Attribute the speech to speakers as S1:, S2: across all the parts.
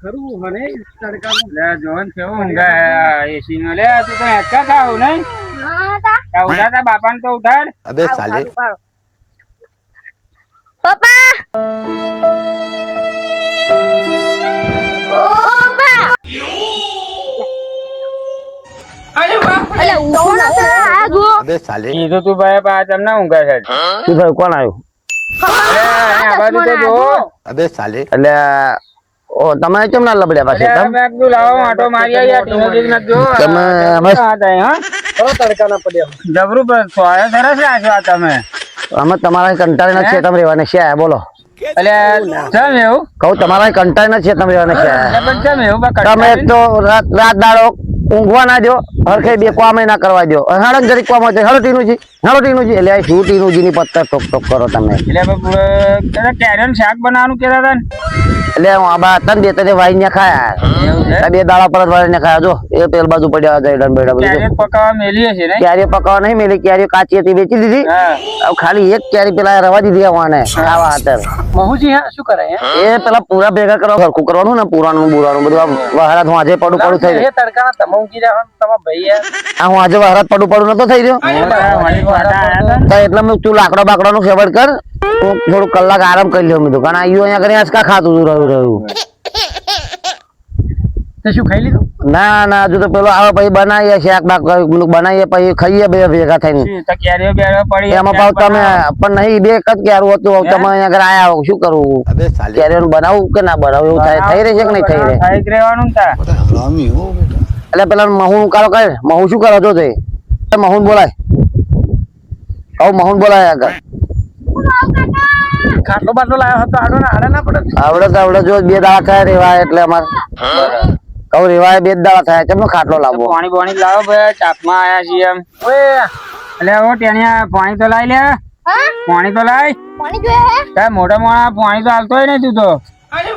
S1: ખરું મને તડકાનું
S2: લે જોન કેવું ઊંઘે એસી નો લે તું તો હેચકા ખાવ નહીં ઉઠા તા બાપાને તો ઉઠાડ
S3: અબે સાલે
S4: પપ્પા
S3: અબે સાલે
S2: કીધું તું ભાઈ પા તમને ઊંઘે છે
S5: શું થયું? કોણ આવ્યું?
S2: આ બાજુ તો જો
S3: અબે સાલે
S5: એટલે ઓ તમે કેમ ના લબડ્યા પાસે
S2: મેં કીધું લાવો આટો મારી આયા ટીનો જીગ નત જો
S5: તમે અમે
S1: તડકાના પડ્યા
S2: જબરું પર સોયા સરસ રાખ્યો તમે
S5: અમે તમારા કંટાળી નથી તમે રહેવાના છે બોલો.
S2: એટલે ચમ એવું
S5: કહું તમારા કંટાળી નથી તમે રહેવાના છે
S2: પણ ચમ એવું
S5: તમે એક તો રાત દાડો ઊંઘવા ના દો હરખે બે કામ ના કરવા દો હળક જરીક કામ હોય હળો ટીનુજી એટલે આ શું ટીનુજી ની પત્તર ટોક ટોક કરો તમે
S2: એટલે કેરીનું શાક બનાવવાનું કેતા હતા ને
S5: એટલે હું આ બા તન બે તને વાઈ ને ખાયા બે દાડા પર વાઈ ને ખાયા જો એ પેલ બાજુ પડ્યા હતા એડન બેડા બધું
S2: કેરી પકાવવા મેલી હશે ને
S5: કેરી પકાવવા નહીં મેલી કેરી કાચી હતી વેચી દીધી હવે ખાલી એક કેરી પેલા રવા દીધી વાને ખાવા હાથર
S1: મહુજી શું કરે
S5: એ પેલા પૂરા ભેગા કરવા હરખું કરવાનું ને પુરાણું બુરાણું બધું વહારાત હું આજે પડું પડું થઈ
S1: એ તડકાના તમંગી રહેવાનું તમારા ભાઈ
S5: આ હું આજે વહારાત પડું પડું નતો થઈ રહ્યો તો એટલે મેં તું લાકડો બાકડો નું સેવડ કર હું થોડું કલાક આરામ કરી લઉં મેં કારણ આયુ અહીંયા કરી આંચકા ખાતું રહ્યું
S1: શું ખાઈ લીધું
S5: ના ના હજુ તો પેલો આવે પછી બનાવીએ શાક બાક બનાવીએ પછી ખાઈએ બે ભેગા થઈને
S2: કેરીઓ બેરીઓ પડી
S5: એમાં પાછું તમે પણ નહીં બે જ ક્યારું હતું તમે અહીંયા આગળ આયા શું કરવું
S3: અબે સાલે
S5: કેરીનું બનાવવું કે ના બનાવવું એવું થાય થઈ રહે છે કે નહીં થઈ રહે
S2: ખાઈ જ રહેવાનું તા
S3: હરામી હો બેટા
S5: એટલે પેલા મહુ કાળો કર મહુ શું કરો છો તે મહુન બોલાય કહું મહુન બોલાય આગળ
S1: ખાટલો બાટલો લાવ્યો હતો આડો ના પડે
S5: આવડે જો બે દાડા થયા રેવાય એટલે અમારે કહું રેવાય બે દાડા થયા કેમનો ખાટલો લાવવો
S2: પાણી પાણી લાવો ભાઈ ચાપમાં આયા છીએ એમ એટલે ઓ ટેણિયા પાણી તો લાવી લે પાણી તો લાવી
S4: પાણી જોઈએ હે
S2: મોટા મોટા પાણી તો હાલતો હોય ને તું તો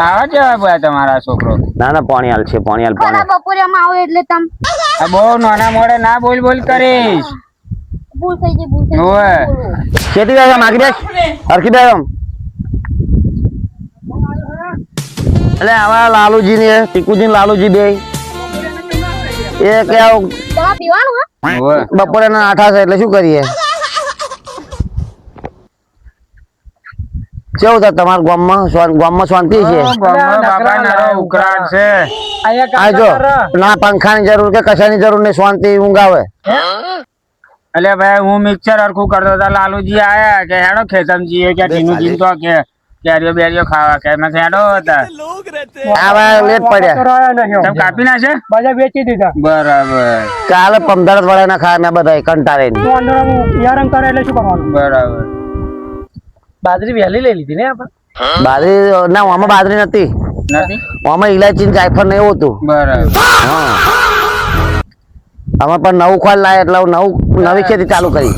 S2: આવા જ ભાઈ તમારા છોકરો
S5: ના ના પાણી હાલ છે પાણી હાલ પાણી
S4: બપોરે માં આવો એટલે તમ
S2: આ બહુ નાના મોડે ના બોલ બોલ કરીશ
S4: ભૂલ થઈ ગઈ
S2: ઓય
S5: ખેતી જાય માગી દે હરખી દે એમ એટલે આવા લાલુજી ને ટીકુજી ને લાલુજી બે એ કે
S4: તમારે પીવાનું હે
S2: ઓય
S5: બપોરે ના 8 છે એટલે શું કરીએ કેવું થાય તમારા ગામમાં શાંતિ છે
S2: બાબા નારો ઉકળાટ છે
S5: આ જો ના પંખાની જરૂર કે કશાની જરૂર નહીં શાંતિ ઊંઘ આવે
S2: એટલે ભાઈ હું મિક્સર હરખું કરતો હતા લાલુજી આયા કે હેડો ખેતમજી કે ટીનુજી તો કે કેરીઓ બેરીઓ ખાવા કે મેં હેડો હતા
S5: આવા લેટ પડ્યા
S2: તમે કાપી નાખે
S1: બધા વેચી દીધા
S2: બરાબર
S5: કાલે 15 વડા ના ખાયા મેં બધા કંટાળે
S1: યારંગ કરે એટલે શું કરવાનું
S2: બરાબર
S1: બાજરી વહેલી લઈ લીધી ને આપણે
S5: બાજરી ના આમાં બાજરી નથી
S2: નથી
S5: આમાં ઇલાયચી જાયફળ ને એવું હતું
S2: બરાબર
S5: હા આમાં પણ નવું ખોલ લાય એટલે નવી ખેતી ચાલુ કરી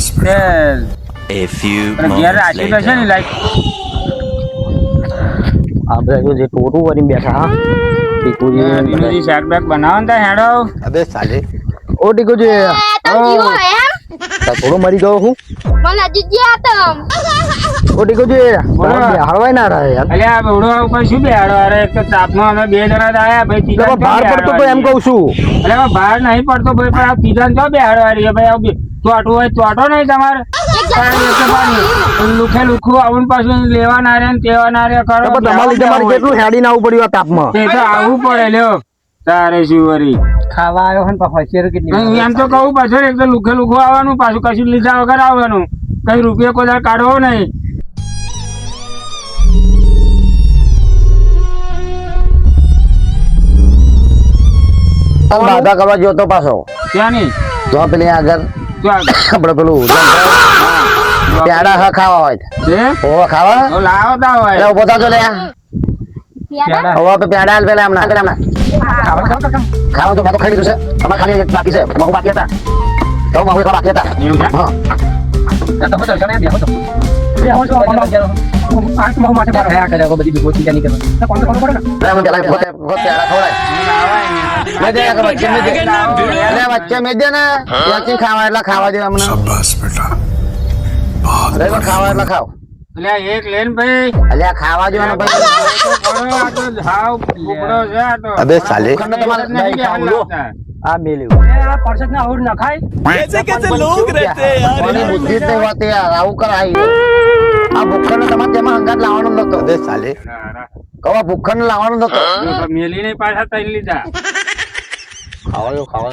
S2: ઘેર રાખ્યું તો છે ને લાઈક
S5: આ બધા જે ટોટું કરીને બેઠા હા
S2: ટીનુજી શાક બાક બનાવો ને ત્યાં હેડો
S3: અબે સાલે
S5: ઓ ટીકુજી
S4: તમ જીવો એમ
S5: થોડો મરી ગયો હું
S4: મને હજી ગયા તમ
S5: ઓ ટીકુજી
S2: બોલો.
S5: હળવાય ના રહે યાર
S2: અલ્યા આ બેવડો ઉપર શું બેહાડો અરે એક તો તાપમાં અમે બે જણા જ આયા ભાઈ
S5: તો
S2: ત્રીજા
S5: બહાર પડતો તો એમ કહું છું
S2: એટલે હવે બહાર નહીં પડતો ભાઈ પણ આ ત્રીજા તો બેહાડો આ રહ્યા ભાઈ આવું ચોટું હોય ચોટો નહીં તમારે લુખે લુખું આવું પાછું લેવા ના રે ને તેવા ના રે કરો
S5: તમારા લીધે મારે કેટલું હેડી ના આવવું પડ્યું આ તાપમાં
S2: તે તો આવવું પડે લ્યો તારે શું વરી
S1: ખાવા આવ્યો હે ને પાછા શેર કેટલી
S2: એમ તો કહું પાછળ એક તો લુખે લુખું આવવાનું પાછું કશું લીધા વગર આવવાનું કઈ રૂપિયો કોઈ દાડો કાઢવો નહીં
S5: બાધા કરવા જોતો પાછો
S2: ક્યાં નહીં
S5: તો પેલી આગળ
S2: ક્યાં
S5: આપડે પેલું પ્યાડા હા ખાવા હોય
S2: છે
S5: ઓ ખાવા
S2: તો લાવો તા
S5: એટલે
S2: હોય
S5: ઉભો થતો લે
S4: યાદ
S5: હવે પ્યાડા હાલ પેલા હમણાં ખાવા તો મેં તો ખાઈ લીધું છે તમારે ખાલી એક બાકી છે મહુ બાકી હતા તો મહુ એકલા બાકી હતા હા
S1: તો બધો જણે બેહો તો બેહો તો આંખ મોં માટે બહાર હયા કરે બધી ભૂતી જાની કરે તો કોણ પડે ને
S5: એટલે અમે પેલા પોતે પ્યાડા ખવડાય મેં દે કે વચ્ચે મેં દે એટલે વચ્ચે મેં દે ને ત્યાંથી ખાવા એટલે ખાવા દે અમને
S6: शाबाश बेटा बहुत
S5: ખાવા એટલે ખાવ
S2: એટલે એક લેન ભાઈ
S5: અલ્યા ખાવા જો ને ભાઈ
S2: આ તો હાવ ફૂકડો છે આ તો
S3: अबे साले
S2: નહીં કે હાલ લાવતા.
S5: આ મેલ્યું
S1: આ પરસેત ના આવું નખાય
S5: કોની બુદ્ધિ જ નહીં હોતી યાર આવું કરાય આ ભૂખણ તમારે તેમાં હંગાત લાવવાનું નતો
S3: अबे साले
S5: કવા ભૂખણ લાવવાનું નતો
S2: મેલી નહીં પાછા તઈ લીધા
S5: ખાવા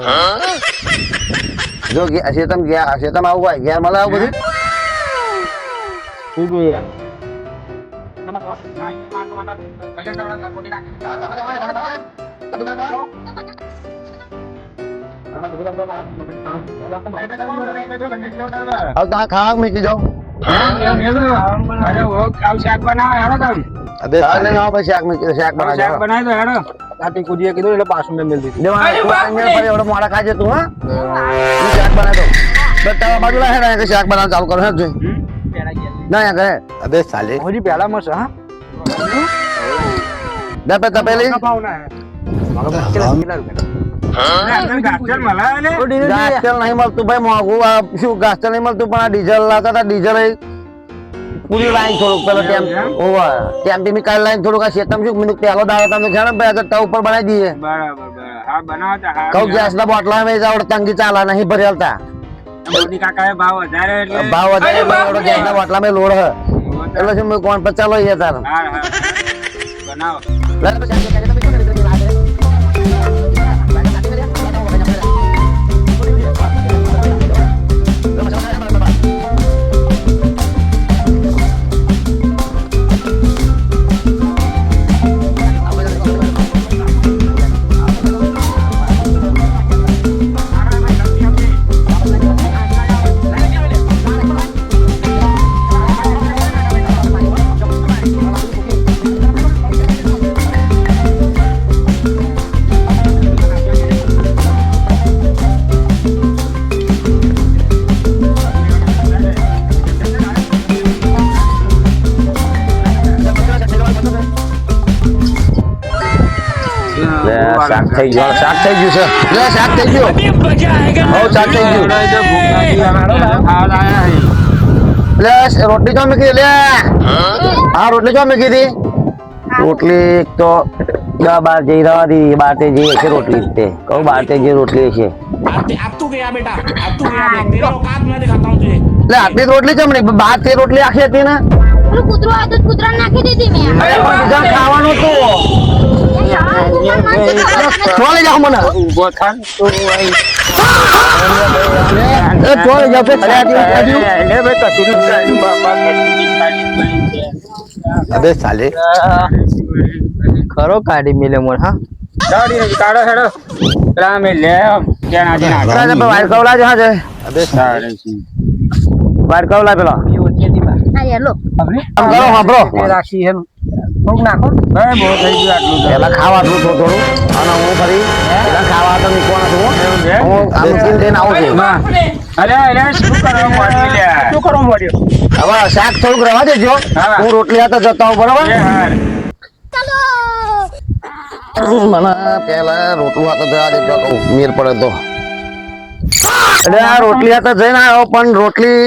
S5: જો શેતમ ગયા શેતમ આવું ભાઈ ઘેર મળે આવું બધું શું જોઈએ હવે તમે ખાવા મૂકી જાઓ
S2: અરે ઓ કાવ શાક બનાવો હેડો તમે
S3: अबे साले
S5: શાક
S2: શાક
S5: બનાવજો
S2: બનાવી દો હેડો
S1: આટી કુદીએ કીધું એટલે પાછું મેં મેલ દીધું
S5: મોડા ખાજે તું હા હું શાક બનાવી દઉં તારા બાજુ લાગે ને શાક બનાવ ચાલુ કરો હે જોઈ ના યા કરે
S3: अबे साले
S1: હજી પહેલા માં છે હા
S5: દપે તપેલી
S2: ગાજર મલાવે ને
S5: ઘાસતેલ નહીં મળતું ભાઈ મોંઘું આ શું ઘાસતેલ નહીં મળતું પણ આ ડીઝલ લાવતા હતા ડીઝલ પૂરી લાઈન થોડુંક પેલો ટેમ ઓવર ટેમ્પી મી કાલ લાઈન થોડુંક આ શેતમ શું મિનિટ પેલો દાડો તમને ખ્યાલ ભાઈ આગળ ટવ ઉપર બનાવી દઈએ
S2: બરાબર હા બનાવતા હા
S5: કહું ગેસ ના બોટલા મેં જાવડ તંગી ચાલા નહીં ભરેલતા
S2: મોદી કાકાએ ભાવ વધારે એટલે
S5: ભાવ વધારે એટલે ગેસ ના બોટલા મેં લોડ હ એટલે શું મેં કોણ પચાસ લઈએ તાર
S2: હા હા બનાવો
S5: શાક થઈ ગયું શાક થઈ ગયું છે લે શાક થઈ ગયું હો શાક થઈ ગયું લે રોટલી તો મૂકી લે હા રોટલી તો મૂકી દી રોટલી એક તો 12 જઈ રવા દી 12 જઈ છે રોટલી તે કહું 12 જઈ રોટલી છે
S6: अब तू गया बेटा अब तू गया देख तेरा औकात मैं दिखाता हूँ तुझे
S5: લે આટલી જ રોટલી ચમણી 12 રોટલી આખી હતી ને
S4: પેલું કૂતરું આવ્યું તો કૂતરાને નાખી દીધી મેં
S5: અરે પણ બીજા ખાવાનું તો ચોલી જાઓ મને
S2: ઉભો થાન તો
S5: એ ચોલી જાઓ કે
S2: લે ભાઈ કશું નહીં બાપા
S3: अबे साले
S1: ખરો કાઢી મેલે મોર હા
S2: દાડી કાઢો હેડો રામે લે ત્યાં આજે નાખ
S5: અરે વાડ કવલા જ હા છે
S3: अबे साले
S5: વાડ કવલા પેલો
S4: આ હેલો
S5: આમ કરો હાબરો
S1: રાખી એમ થોડુંક નાખો
S2: ભાઈ બહુ થઈ ગયું આટલું તો.
S5: પેલા ખાવા થોડું થોડું અને હું ફરી પેલા ખાવા તો મૂકવાના છું હું આમ મૂકીને લઈને આવું છું
S2: માં. અરે અરે શું કરવા માંડી લે
S1: શું કરવા માંડ્યો
S5: હવે શાક થોડુંક રવા દેજો
S2: હા.
S5: હું રોટલી હાથે જતો આવું બરાબર
S2: એ હાર.
S5: મને પેલા રોટલું હાથે જવા દેજો કહું મેર પડે તો એટલે આ રોટલી હાથે જઈને આવ્યો પણ રોટલી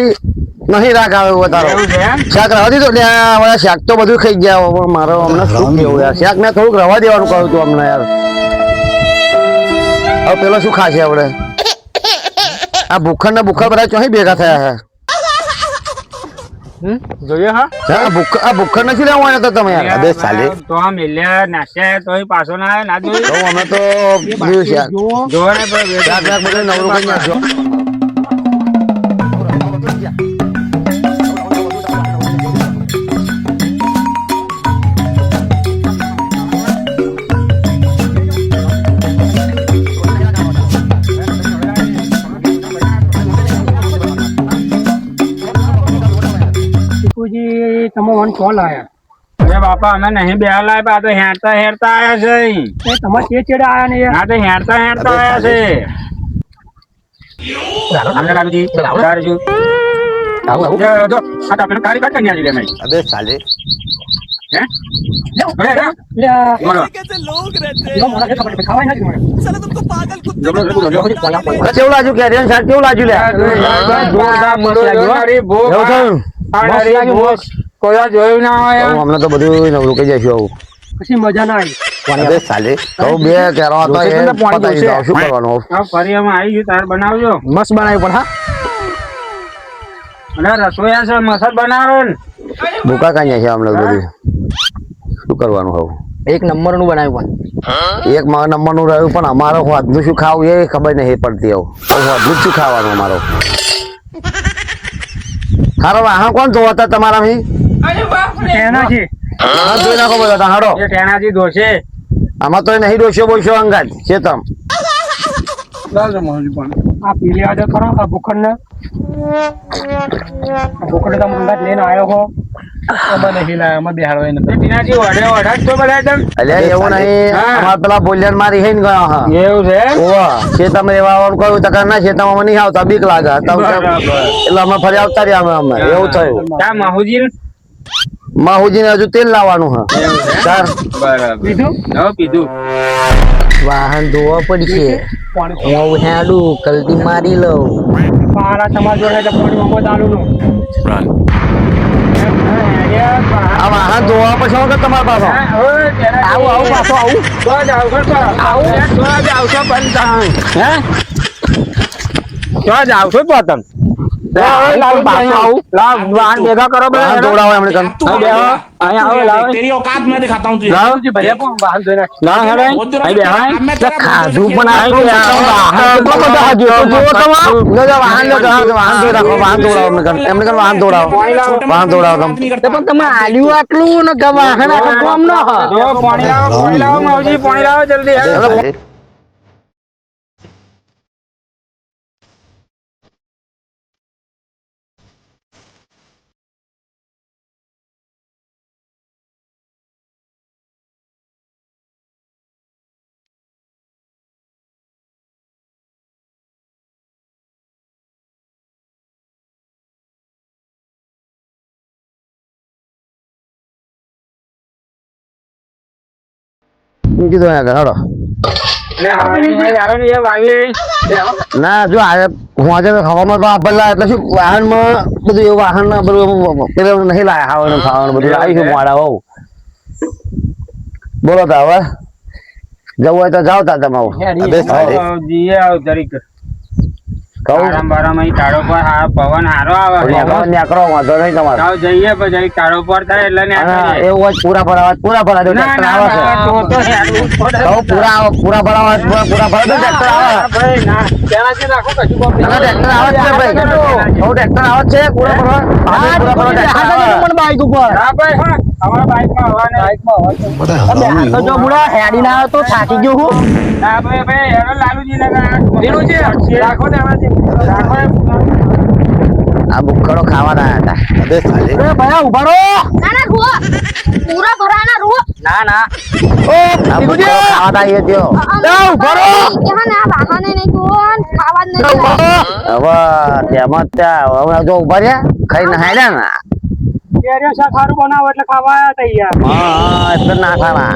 S5: નહીં રાખ આવે એવો તારો
S2: એવું છે એમ?
S5: શાક રવા દીધો એટલે આ બધા શાક તો બધું ખાઈ ગયા હવે મારો અમને શું કેવું યાર શાક ને થોડુંક રવા દેવાનું કહું છું અમને યાર હવે પેલો શું ખાશે આપણે આ ભૂખર ને ભૂખર બધા ચોહી ભેગા થયા છે
S1: જોઈએ હા
S5: આ ભૂખર નથી લેવા આવ્યા હતા તમે યાર
S3: અબે સાલે.
S2: તો આ મેલ્યા નાખ્યા તોય પાછો ના આવે ના જોયું
S5: તો અમે તો જોયું શાક
S2: જોવો ને ભાઈ
S5: શાક શાક બધું નવરું કરી નાખજો
S1: ટીપુજી તમે મને કોલ આયા
S2: અરે બાપા અમે નહીં બે લાય આ તો હેરતા હેરતા આયા છે અહીં.
S1: એ તમારે તે ચેડે આયા ને યાર
S2: આ તો હેરતા હેરતા આયા છે આપણે કાઢુજી, કાઢુજી. જો, જો, આ તો આપણે કાઢી કાઢી નાખી દે મેં.
S3: अबे साले
S2: હે? અરે, અરે.
S1: લે આ
S2: બોલો.
S1: લો મને કે ખબર ખાવાય નથી મને
S2: જબરો, જબરો, જબરો.
S5: કેવું લાગ્યું કેરીનું શાક કેવું લાગ્યું લે
S2: જોરદાર મસ્ત લાગ્યું હો.
S5: એવું થયું?
S2: આ
S1: મસ્ત
S2: નરી
S1: લાગ્યું,
S2: ભૂખ. કોઈ વાર જોયું ના હોય
S5: તો અમને તો બધું નવરું કહી જઈશું આવું
S1: પછી મજા ના આવી
S3: अबे साले
S5: તો બે કેરો હતો એ પતાવી દીધો શું કરવાનું
S2: હવે ફરી અમે આવી ગયું તાર બનાવજો
S1: મસ્ત બનાવ્યું પણ હા
S2: અને રસોઈયા છે મસત બનાવો ને
S5: ભૂકા કાંઈ છે અમને બધું શું કરવાનું હવે
S1: એક નંબર નું બનાવ્યું
S5: એક નંબર નું રહ્યું પણ અમારો હોદનું શું ખાવું એ ખબર નહીં પડતી આવું હોદનું શું ખાવાનું અમારો હારો વાહન કોણ જોતા તમારા અહીં
S1: એના છે
S5: જોઈ નાખો બધા હાડો
S2: એ ટેણાજી દોશે
S5: આમાં તો નહીં ડોસ્યો બોલશો અંગાજ ચેતમ
S1: આ પીલી આદત કરો આ ભૂખંડ ને ભૂખંડ તમે અંગાત લઈને આવ્યો હો અમે નહીં લાયા અમે બેહાડવા નથી
S2: ટીનાજી વડે વડા જ તો બધા તમે
S5: એટલે એવું નહીં અમાર પેલા બોલિયન મારી હઈ ને ગયો હા
S2: એવું છે
S5: ઓવા શેતમ રેવાનું કહ્યું તકર ના શેતમ અમે નહીં આવતા બીક લાગે એટલે અમે ફરી આવતા રહ્યા અમે એવું થયું
S2: ત્યાં માહુજી
S5: માહુજી ને હજુ તેલ લાવવાનું હા ચાર
S2: બરાબર
S1: બીજું
S2: હવે પીધું
S5: વાહન ધોવા પડશે હું હેડું કલટી મારી લઉં
S1: પારા તમારા જોડે એટલે પાણી મમો દારૂ નું
S5: આ વાહન ધોવા પછી કે તમારા પાસે
S2: આવું પાછો આવું આવશો બંધ હે આવશો પતંગ ભેગા કરો
S5: વાહન ધોડાવો એમણે કન
S6: तेरी औकात मैं दिखाता हूँ तुझे
S1: દારૂજી ભલે પણ વાહન ધોઈ નાખ
S2: ના હેડે
S6: वो तेरा अब मैं तेरा
S5: ખાધું પણ આટલું વાહન ધોઈ રાખો વાહન ધોડાવો એમને કન વાહન ધોડાવો વાહન ધોડાવો
S6: પણ
S5: તમે આલ્યું આટલું ને વાહન આટલું કોમ ન
S2: પાણી લાવો માવજી પાણી લાવો જલ્દી હેડો.
S3: साले
S5: કીધું આગળ હડો ના જો આ હું આજે હવામાં તો આપેલા એટલે શું વાહનમાં બધું એવું વાહન બધું પેલું નહીં લાયા ખાવાનું ખાવાનું બધું આવીશું મોડા હોવ બોલો તો હવે જવું હોય તો જાવ તા તમે
S3: अबे साले
S2: જીએ આવ જરીક
S5: કહું
S2: આરામ બારામ અહીં તાળો પર પવન હારો આવે
S5: નીકળો વાંધો નહીં તમારે
S2: તાવ જઈએ પછી જરીક તાળો પર થાય એટલે
S5: અને
S2: નીકળીએ.
S5: એવું હોય પૂરા ભરાવા દો
S2: ના,
S5: ટ્રેક્ટર
S2: ના,
S5: આવે છે
S2: ના, તો હેડવું જ પડે.
S5: કહું પૂરા ભરાવા પૂરા ભરા દો ટ્રેક્ટર આવે
S2: ભાઈ, ના.
S1: ત્યાંથી રાખો કશું કોમ નહીં.
S5: ટ્રેક્ટર આવે છે ભાઈ કહું ટ્રેક્ટર આવે છે પૂરા ભરવા પૂરા ભરવા ટ્રેક્ટર આવે બાઈક ઉપર
S2: હા, ભાઈ, હા. અમારા બાઈકમાં હવા નહીં.
S5: જો બુડા હેડી ના તો થાકી ગયો હું
S2: હા, ભાઈ, ભાઈ, હેડો લાલુજીને ના.
S1: વિનુજી, રાખો ને આમાંથી.
S2: રાખો એ.
S5: આ બુક્કડો ખાવાના હતા
S3: अबे साले
S5: ભયા ઉભા રહો
S4: ના ના રૂઓ પૂરા ભરાના રૂઓ
S5: ના ના આ બુક્કડો ખાવાના એ થયો
S4: ઉભા રહો કે હા ના વાહને નહીં કોણ ખાવા જ નહીં
S5: હવે તેમાં ત્યાં હવે જો ઉભા રહ્યા ખાઈ નહાડ્યા ને
S1: કેરીઓ શાક સારું બનાવો એટલે ખાવા આયા તા યાર.
S5: હા એટલે ના ખાવા